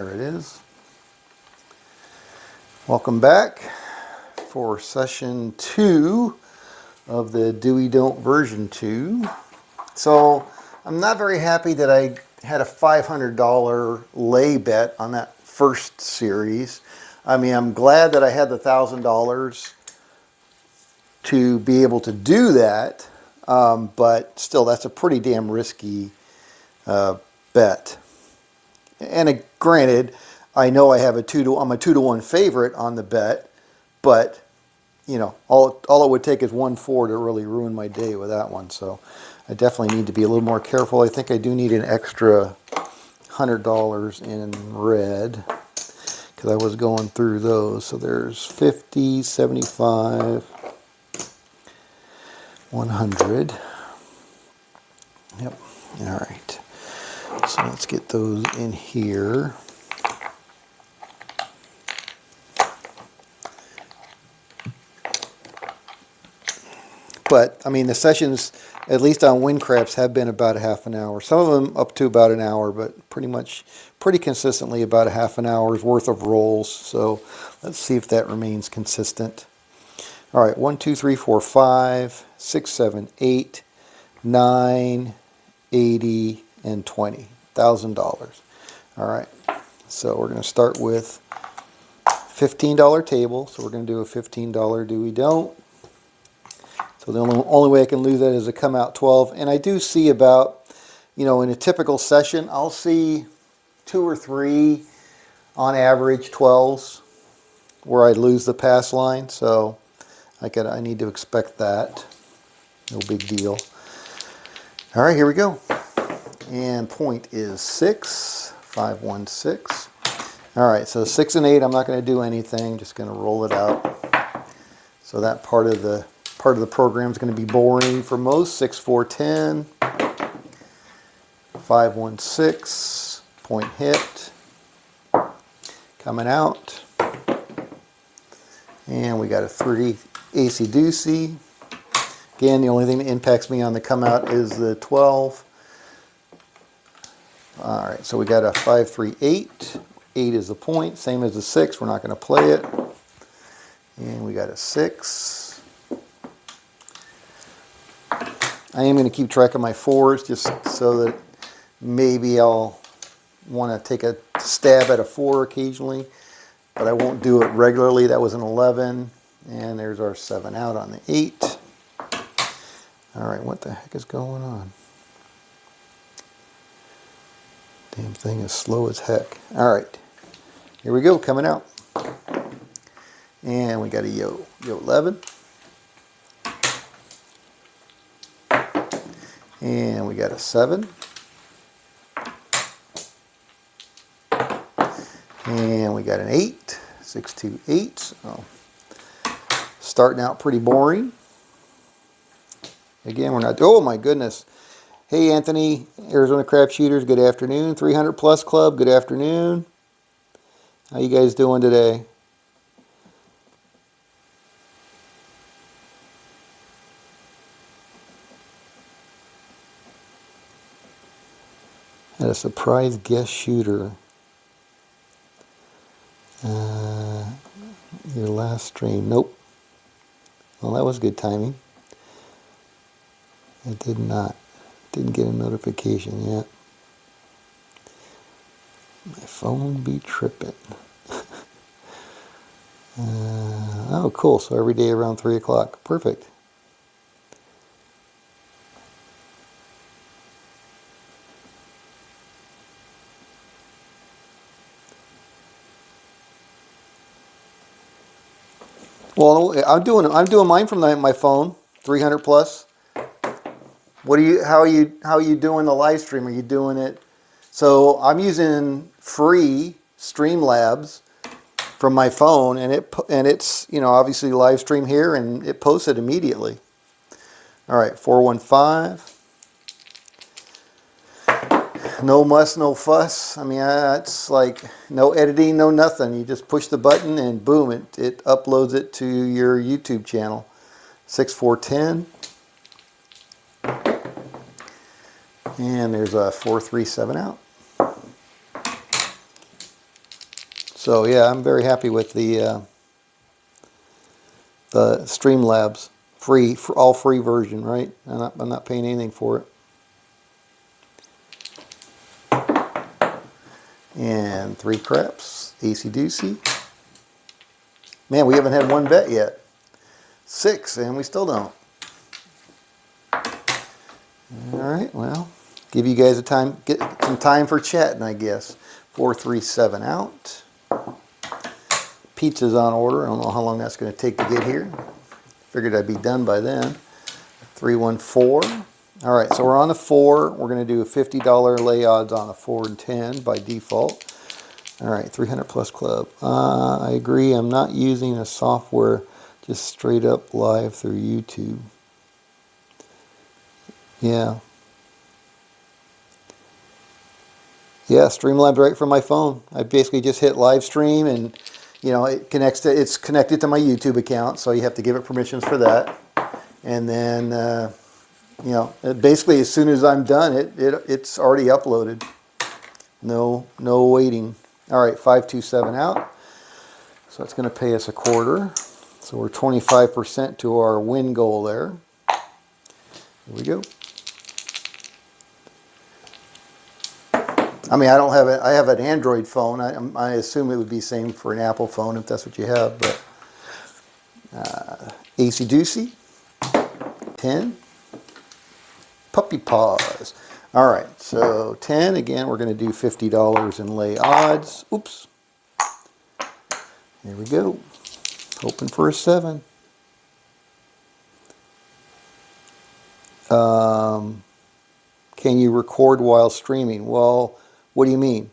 There it is. Welcome back for session 2 of the Doey Don't version 2. So I'm not very happy that I had a $500 lay bet on that first series. I mean, I'm glad that I had the $1,000 to be able to do that, but still, that's a pretty damn risky bet. And granted, I know I have I'm a 2-to-1 favorite on the bet, but you know, all it would take is 1-4 to really ruin my day with that one. So I definitely need to be a little more careful. I think I do need an extra $100 in red because I was going through those. So there's 50, 75, 100. Yep. All right. So let's get those in here. But, I mean, the sessions, at least on Windcrafts, have been about a half an hour. Some of them up to about an hour, but pretty consistently about a half an hour's worth of rolls. So let's see if that remains consistent. All right, 1, 2, 3, 4, 5, 6, 7, 8, 9, 80, and 20. $1,000. All right, so we're going to start with $15 table. So we're going to do a $15 Doey Don't. So the only way I can lose that is to come out 12. And I do see about, you know, in a typical session, I'll see 2 or 3 on average 12s where I lose the pass line. So I need to expect that. No big deal. All right, here we go. And point is 6, 5, 1, 6. All right, so 6 and 8, I'm not going to do anything. Just going to roll it out. So that part of the program is going to be boring for most. 6, 4, 10. 5, 1, 6. Point hit. Coming out. And we got a 3 AC doozy. Again, the only thing that impacts me on the come out is the 12. All right, so we got a 5, 3, 8. 8 is the point, same as the 6. We're not going to play it. And we got a 6. I am going to keep track of my 4s just so that maybe I'll want to take a stab at a 4 occasionally, but I won't do it regularly. That was an 11, and there's our 7 out on the 8. All right, what the heck is going on? Damn thing is slow as heck. All right, here we go, coming out. And we got a yo 11. And we got a 7. And we got an 8. 6, 2, 8. So starting out pretty boring. Again, we're not, oh my goodness. Hey Anthony, Arizona Crap Shooters, good afternoon. 300 Plus Club, good afternoon. How you guys doing today? Had a surprise guest shooter. Your last stream. Nope. Well, that was good timing. I didn't get a notification yet. My phone be tripping. Oh, cool. So every day around 3 o'clock. Perfect. Well, I'm doing mine from my phone, 300 plus. How are you doing the live stream? Are you doing it? So I'm using free Streamlabs from my phone, and it's, you know, obviously live stream here, and it posts it immediately. All right, 415. No muss, no fuss. I mean, it's like no editing, no nothing. You just push the button and boom, it uploads it to your YouTube channel. 6, 4, 10. And there's a 4, 3, 7 out. So yeah, I'm very happy with the Streamlabs all free version, right? I'm not paying anything for it. And 3 craps, AC Doocy. Man, we haven't had one bet yet. 6, and we still don't. All right, well, give you guys get some time for chatting, I guess. 4, 3, 7 out. Pizza's on order. I don't know how long that's going to take to get here. Figured I'd be done by then. 3, 1, 4. All right, so we're on the 4. We're going to do a $50 lay odds on a 4 and 10 by default. All right, 300 plus club. I agree. I'm not using a software, just straight up live through YouTube. Yeah. Yeah, Streamlabs right from my phone. I basically just hit live stream, and you know it's connected to my YouTube account, so you have to give it permissions for that. And then you know, basically as soon as I'm done, it's already uploaded. No waiting. All right, 5, 2, 7 out. So it's going to pay us a quarter. So we're 25% to our win goal there. Here we go. I mean, I have an Android phone. I assume it would be same for an Apple phone if that's what you have. But AC Doocy, 10, puppy paws. All right, so 10 again. We're going to do $50 in lay odds. Oops. Here we go. Hoping for a 7. Can you record while streaming? Well, what do you mean?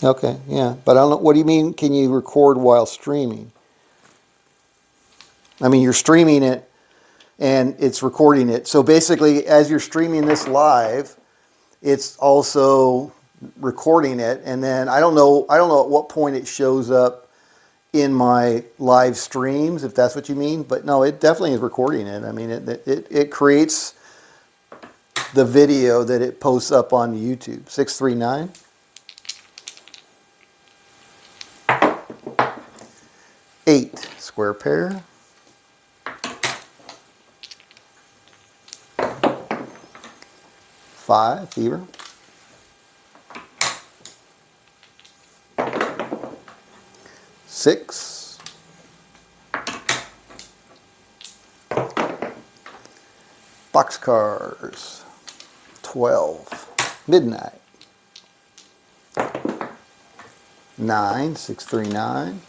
Okay, yeah, but I don't know. What do you mean? Can you record while streaming? I mean, you're streaming it, and it's recording it. So basically, as you're streaming this live, it's also recording it. And then I don't know at what point it shows up in my live streams, if that's what you mean. But no, it definitely is recording it. I mean, it creates the video that it posts up on YouTube. 639. 8 square pair. 5 fever. 6. 12. Midnight. 9. 639.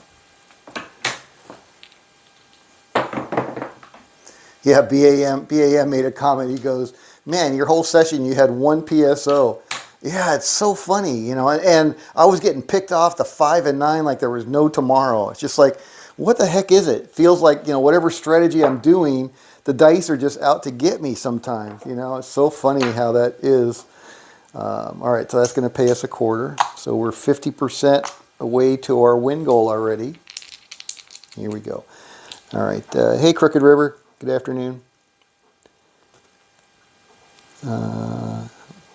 Yeah, BAM made a comment. He goes, man, your whole session you had 1 PSO. Yeah, it's so funny, you know. And I was getting picked off the 5 and 9 like there was no tomorrow. It's just like, what the heck is it? Feels like, you know, whatever strategy I'm doing, the dice are just out to get me sometimes. You know, it's so funny how that is. All right, so that's going to pay us a quarter. So we're 50% away to our win goal already. Here we go. All right. Hey, Crooked River. Good afternoon.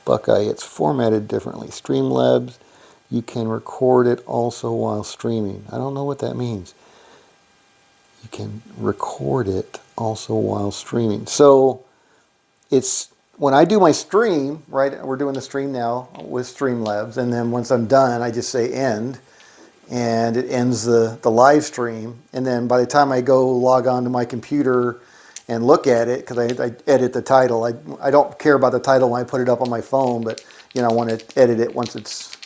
Buckeye, it's formatted differently. Streamlabs, you can record it also while streaming. I don't know what that means. You can record it also while streaming. So it's when I do my stream, right? We're doing the stream now with Streamlabs, and then once I'm done, I just say end, and it ends the live stream. And then by the time I go log on to my computer and look at it, because I edit the title. I don't care about the title when I put it up on my phone, but you know, I want to edit it once it's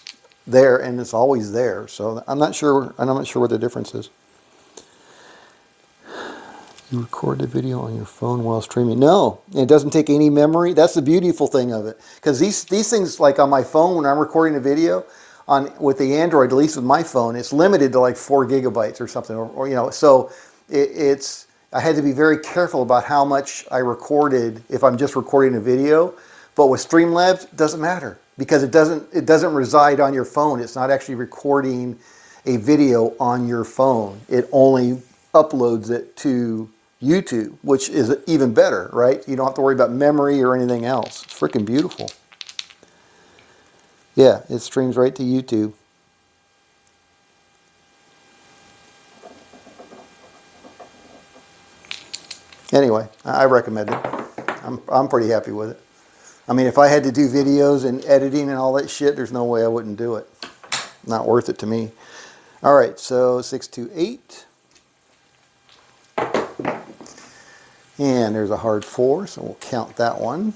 there, and it's always there. So I'm not sure what the difference is. You record the video on your phone while streaming. No, it doesn't take any memory. That's the beautiful thing of it. Because these things, like on my phone, when I'm recording a video with the Android, at least with my phone, it's limited to like 4 gigabytes or something, or you know. So I had to be very careful about how much I recorded if I'm just recording a video. But with Streamlabs, it doesn't matter because it doesn't reside on your phone. It's not actually recording a video on your phone. It only uploads it to YouTube, which is even better, right? You don't have to worry about memory or anything else. It's freaking beautiful. Yeah, it streams right to YouTube. Anyway, I recommend it. I'm pretty happy with it. I mean, if I had to do videos and editing and all that shit, there's no way I wouldn't do it. Not worth it to me. All right, so 628. And there's a hard 4, so we'll count that one.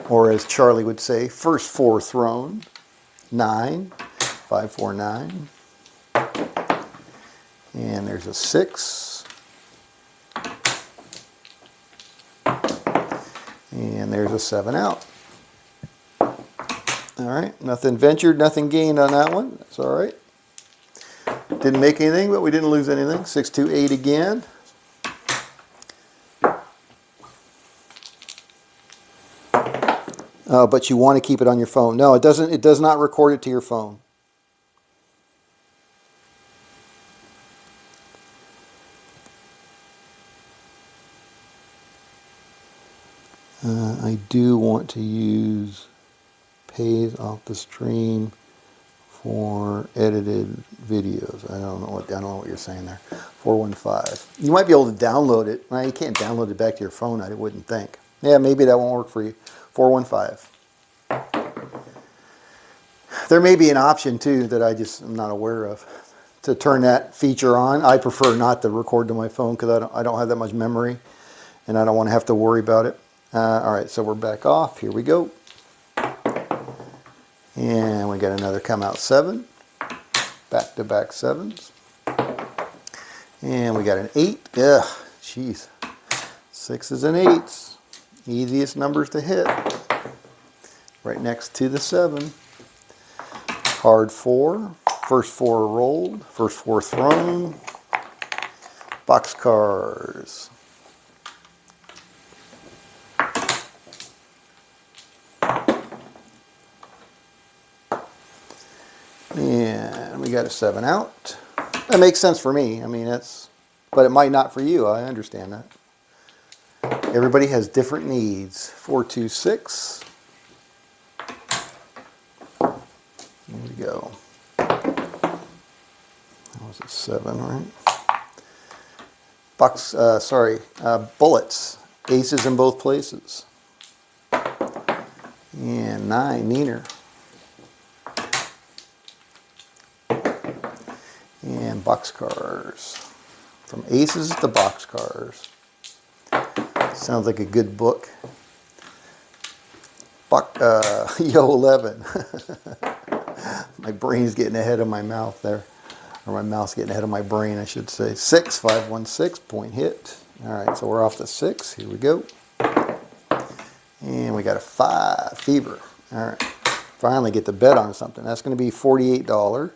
Or as Charlie would say, first 4 thrown. 9, 5, 4, 9. And there's a 6. And there's a 7 out. All right, nothing ventured, nothing gained on that one. That's all right. Didn't make anything, but we didn't lose anything. 628 again. But you want to keep it on your phone. No, it doesn't. It does not record it to your phone. I do want to use pays off the stream for edited videos. I don't know what you're saying there. 415. You might be able to download it. Well, you can't download it back to your phone, I wouldn't think. Yeah, maybe that won't work for you. 415. There may be an option too that I just am not aware of to turn that feature on. I prefer not to record to my phone because I don't have that much memory and I don't want to have to worry about it. All right, so we're back off. Here we go. And we got another come out 7. Back-to-back 7s. And we got an 8. Ugh, jeez. 6s and 8s. Easiest numbers to hit. Right next to the 7. Hard 4. First 4 rolled. First 4 thrown. Boxcars. And we got a 7 out. That makes sense for me. I mean, but it might not for you. I understand that. Everybody has different needs. 426. Here we go. That was a 7, right? Bullets. Aces in both places. And 9, Neener. And boxcars. From aces to boxcars. Sounds like a good book. Yo 11. My brain's getting ahead of my mouth there. Or my mouth's getting ahead of my brain, I should say. 6, 516, point hit. All right, so we're off to 6. Here we go. And we got a 5, fever. All right, finally get to bet on something. That's going to be $48.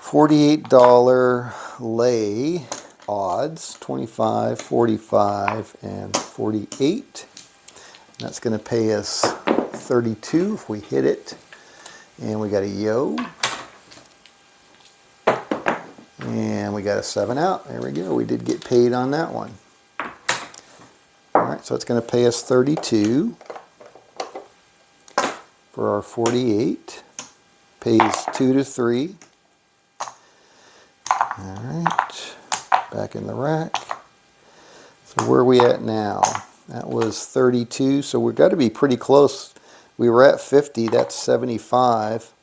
$48 lay odds, 25, 45, and 48. And that's going to pay us 32 if we hit it. And we got a yo. And we got a 7 out. There we go. We did get paid on that one. All right, so it's going to pay us 32 for our 48. Pays 2 to 3. All right, back in the rack. So where are we at now? That was 32, so we've got to be pretty close. We were at 50, that's 75.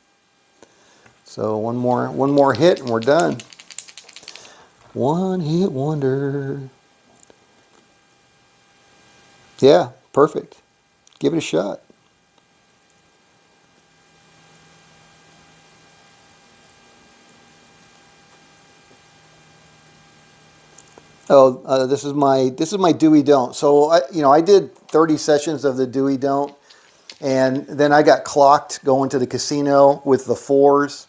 So one more hit and we're done. One hit wonder. Yeah, perfect. Give it a shot. Oh, this is my Doey Don't. So I did 30 sessions of the Doey Don't, and then I got clocked going to the casino with the 4s,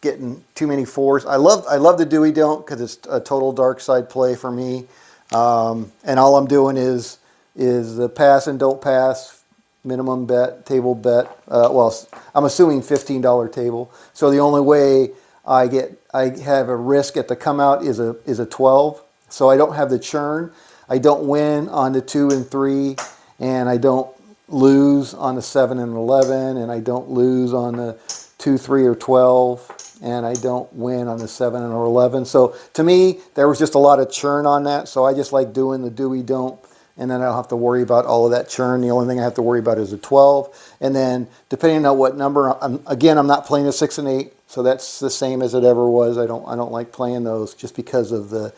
getting too many 4s. I love the Doey Don't because it's a total dark side play for me. And all I'm doing is the pass and don't pass, minimum bet, table bet. Well, I'm assuming $15 table. So the only way I have a risk at the come out is a 12. So I don't have the churn. I don't win on the 2 and 3, and I don't lose on the 7 and 11, and I don't lose on the 2, 3, or 12, and I don't win on the 7 and 11. So to me, there was just a lot of churn on that. So I just like doing the Doey don't, and then I don't have to worry about all of that churn. The only thing I have to worry about is a 12. And then depending on what number, I'm not playing a 6 and 8, so that's the same as it ever was. I don't like playing those just because of the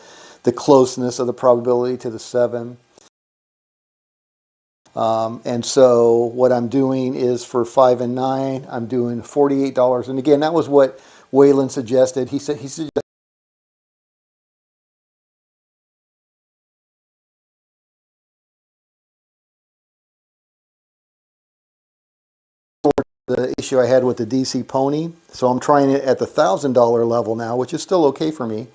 closeness of the probability to the 7. And so what I'm doing is for 5 and 9, I'm doing $48. And again, that was what Waylon suggested. He suggested the issue I had with the DC Pony. So I'm trying it at the $1,000 level now, which is still okay for me,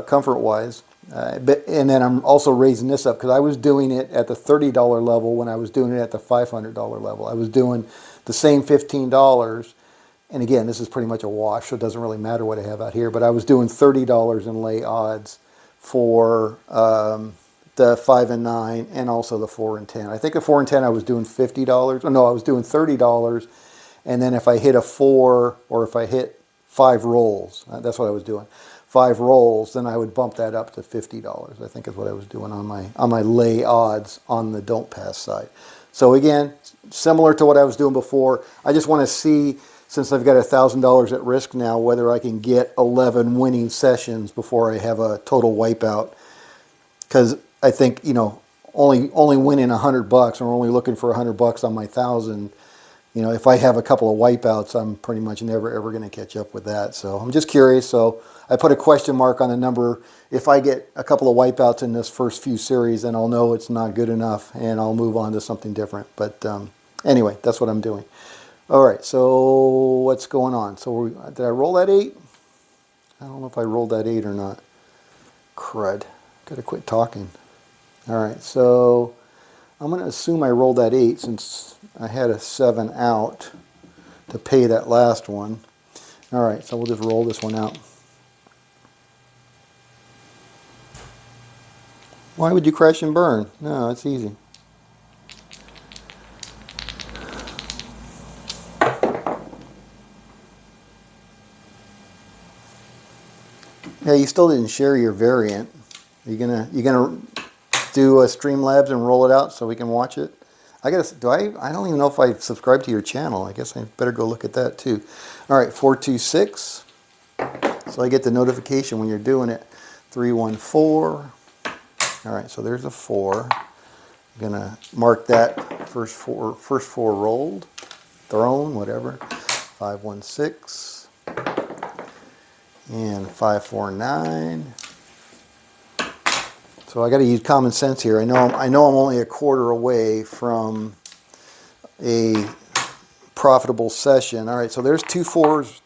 comfort-wise. And then I'm also raising this up because I was doing it at the $30 level when I was doing it at the $500 level. I was doing the same $15. And again, this is pretty much a wash, so it doesn't really matter what I have out here. But I was doing $30 in lay odds for the 5 and 9 and also the 4 and 10. I think the 4 and 10 I was doing $50. Oh, no, I was doing $30. And then if I hit a 4 or if I hit 5 rolls, that's what I was doing. 5 rolls, then I would bump that up to $50. I think is what I was doing on my lay odds on the don't pass side. So again, similar to what I was doing before. I just want to see, since I've got $1,000 at risk now, whether I can get 11 winning sessions before I have a total wipeout. Because I think, only winning $100, or only looking for $100 on my 1,000. If I have a couple of wipeouts, I'm pretty much never ever going to catch up with that. So I'm just curious. So I put a question mark on the number. If I get a couple of wipeouts in this first few series, then I'll know it's not good enough, and I'll move on to something different. But anyway, that's what I'm doing. All right, so what's going on? So did I roll that 8? I don't know if I rolled that 8 or not. Crud. Got to quit talking. All right, so I'm going to assume I rolled that 8 since I had a 7 out to pay that last one. All right, so we'll just roll this one out. Why would you crash and burn? No, it's easy. Yeah, you still didn't share your variant. You gonna do a Streamlabs and roll it out so we can watch it? I don't even know if I subscribed to your channel. I guess I better go look at that too. All right, 426. So I get the notification when you're doing it. 314. All right, so there's a 4. I'm gonna mark that first four rolled, thrown, whatever. 516 and 549. So I got to use common sense here. I know I'm only a quarter away from a profitable session. All right, so there's two fours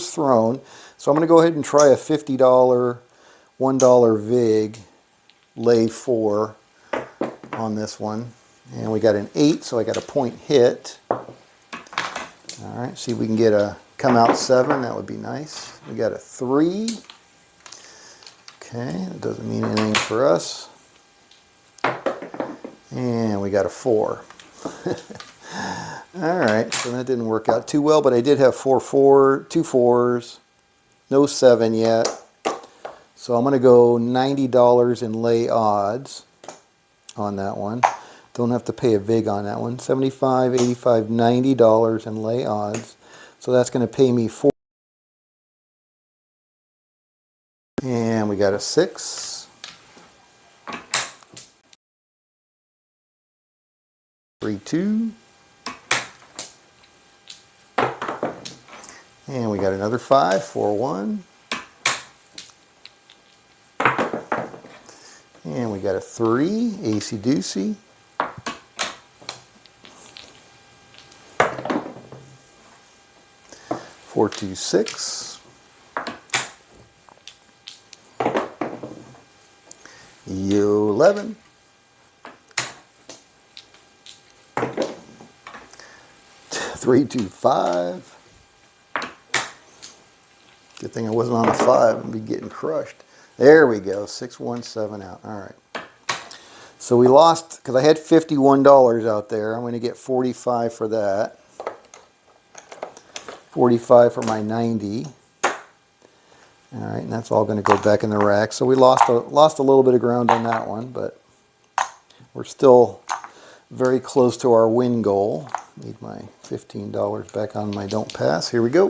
thrown. So I'm going to go ahead and try a $50 $1 vig lay 4 on this one. And we got an 8, so I got a point hit. All right, see if we can get a come out 7. That would be nice. We got a 3. Okay, that doesn't mean anything for us. And we got a 4. All right, so that didn't work out too well, but I did have 2 4s, no 7 yet. So I'm going to go $90 in lay odds on that one. Don't have to pay a vig on that one. $75, $85, $90 in lay odds. So that's going to pay me 4. And we got a 6. 3, 2. And we got another 5, 4, 1. And we got a 3, AC Doocy. 4, 2, 6. You 11. Three, two, five. Good thing I wasn't on a 5 and be getting crushed. There we go, 617 out. All right. So we lost, because I had $51 out there. I'm going to get 45 for that. 45 for my 90. All right, and that's all going to go back in the rack. So we lost a little bit of ground on that one, but we're still very close to our win goal. Need my $15 back on my don't pass. Here we go.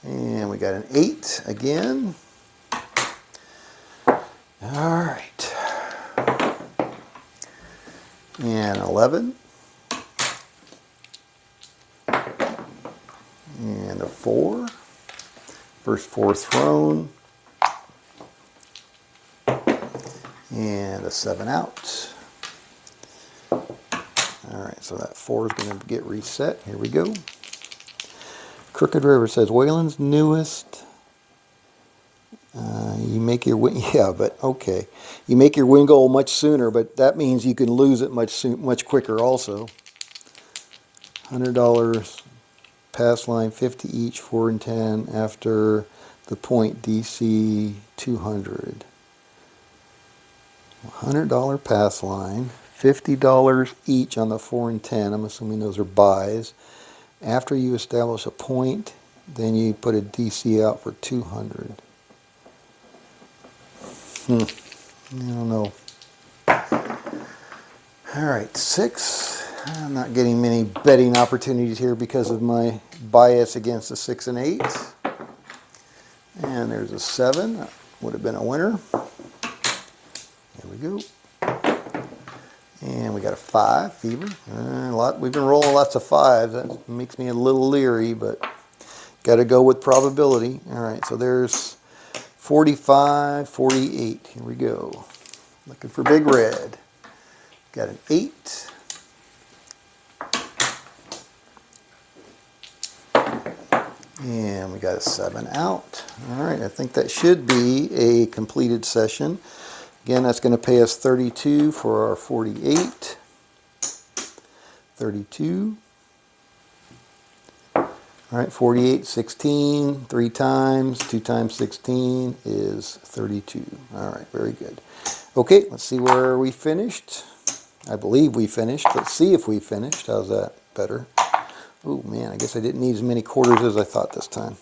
And we got an 8 again. All right. And 11. And a 4. First 4 thrown. And a 7 out. All right, so that 4 is going to get reset. Here we go. Crooked River says, Wayland's newest. You make your win, yeah, but okay. You make your win goal much sooner, but that means you can lose it much quicker also. $100 pass line, 50 each, 4 and 10 after the point DC 200. $100 pass line, $50 each on the 4 and 10. I'm assuming those are buys. After you establish a point, then you put a DC out for 200. I don't know. All right, 6. I'm not getting many betting opportunities here because of my bias against the 6 and 8. And there's a 7. That would have been a winner. There we go. And we got a 5, fever. We've been rolling lots of 5s. That makes me a little leery, but got to go with probability. All right, so there's 45, 48. Here we go. Looking for big red. Got an 8. And we got a 7 out. All right, I think that should be a completed session. Again, that's going to pay us 32 for our 48. 32. All right, 48, 16, 3 times, 2 times 16 is 32. All right, very good. Okay, let's see where we finished. I believe we finished. Let's see if we finished. How's that? Better. Oh, man, I guess I didn't need as many quarters as I thought this time.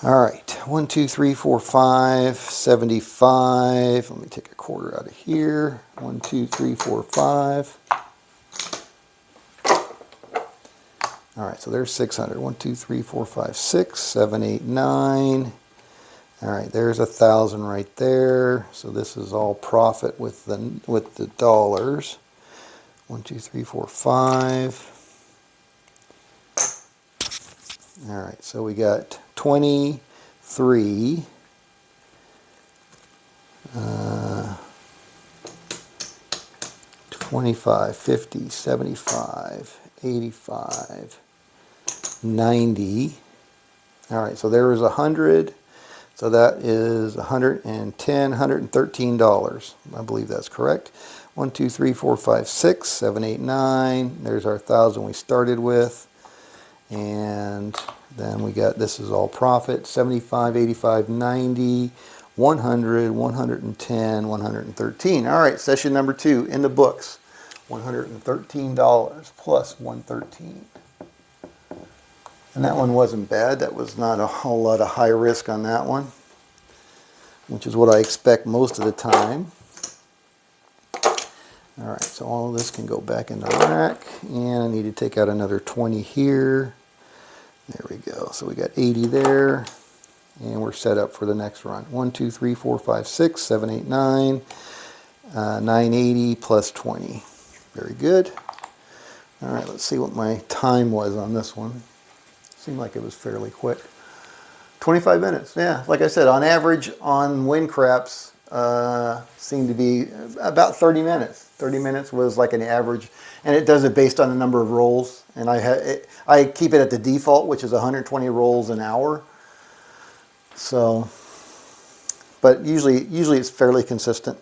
All right, 1, 2, 3, 4, 5, 75. Let me take a quarter out of here. 1, 2, 3, 4, 5. All right, so there's 600. 1, 2, 3, 4, 5, 6, 7, 8, 9. All right, there's 1,000 right there. So this is all profit with the dollars. 1, 2, 3, 4, 5. All right, so we got 23. 25, 50, 75, 85, 90. All right, so there was 100. So that is $110, $113. I believe that's correct. 1, 2, 3, 4, 5, 6, 7, 8, 9. There's our 1,000 we started with. And then we got, this is all profit, 75, 85, 90, 100, 110, 113. All right, session number 2 in the books. $113 plus 113. And that one wasn't bad. That was not a whole lot of high risk on that one, which is what I expect most of the time. All right, so all of this can go back in the rack, and I need to take out another 20 here. There we go. So we got 80 there, and we're set up for the next run. 1, 2, 3, 4, 5, 6, 7, 8, 9, 980 plus 20. Very good. All right, let's see what my time was on this one. Seemed like it was fairly quick. 25 minutes, yeah. Like I said, on average on win craps, seemed to be about 30 minutes. 30 minutes was like an average, and it does it based on the number of rolls. And I keep it at the default, which is 120 rolls an hour. So but usually it's fairly consistent.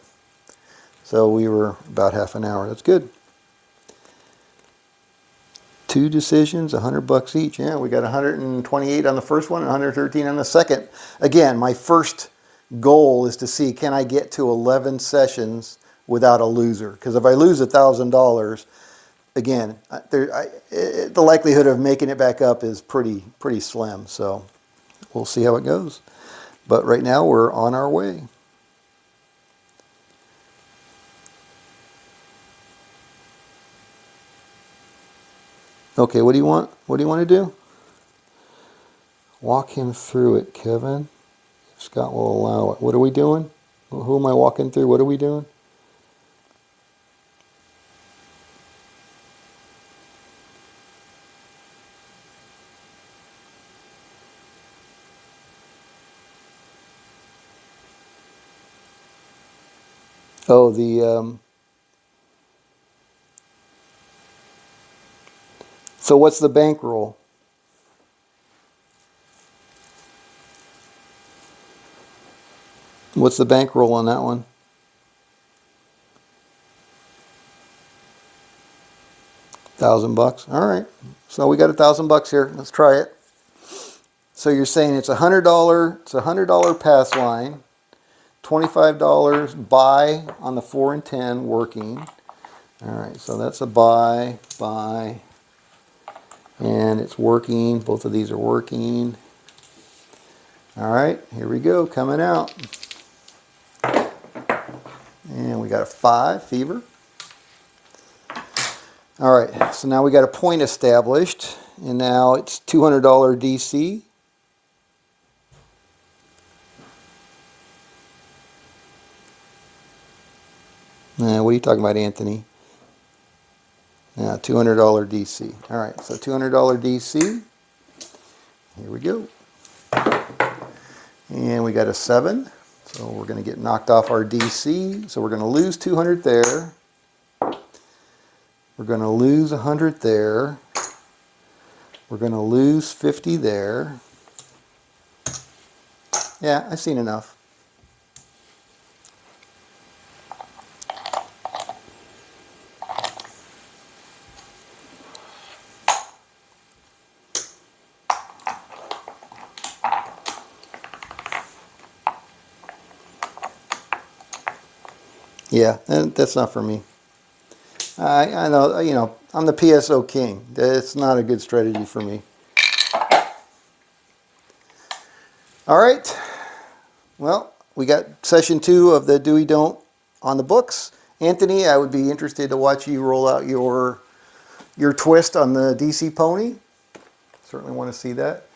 So we were about half an hour. That's good. 2 decisions, $100 each. Yeah, we got 128 on the first one and 113 on the second. Again, my first goal is to see, can I get to 11 sessions without a loser? Because if I lose $1,000, again, the likelihood of making it back up is pretty slim. So we'll see how it goes. But right now we're on our way. Okay, what do you want? What do you want to do? Walk him through it, Kevin. If Scott will allow it. What are we doing? Who am I walking through? What are we doing? Oh, so what's the bankroll? What's the bankroll on that one? $1,000. All right. So we got $1,000 here. Let's try it. So you're saying it's $100. It's $100 pass line. $25 buy on the 4 and 10 working. All right. So that's a buy, and it's working. Both of these are working. All right. Here we go. Coming out. And we got a 5 fever. All right, so now we got a point established, and now it's $200 DC. What are you talking about, Anthony? Yeah, $200 DC. All right, so $200 DC. Here we go. And we got a 7. So we're going to get knocked off our DC. So we're going to lose 200 there. We're going to lose 100 there. We're going to lose 50 there. Yeah, I've seen enough. Yeah, that's not for me. I know, I'm the PSO king. It's not a good strategy for me. All right. Well, we got session 2 of the Doey Don't on the books. Anthony, I would be interested to watch you roll out your twist on the DC pony. Certainly want to see that.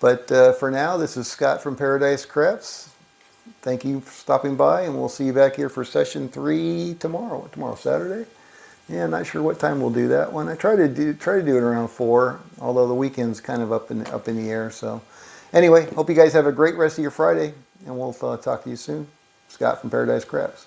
But for now, this is Scott from Paradise Crafts. Thank you for stopping by, and we'll see you back here for session 3 tomorrow. Tomorrow, Saturday? Yeah, I'm not sure what time we'll do that one. I try to do it around 4, although the weekend's kind of up in the air. So, anyway, hope you guys have a great rest of your Friday, and we'll talk to you soon. Scott from Paradise Crafts.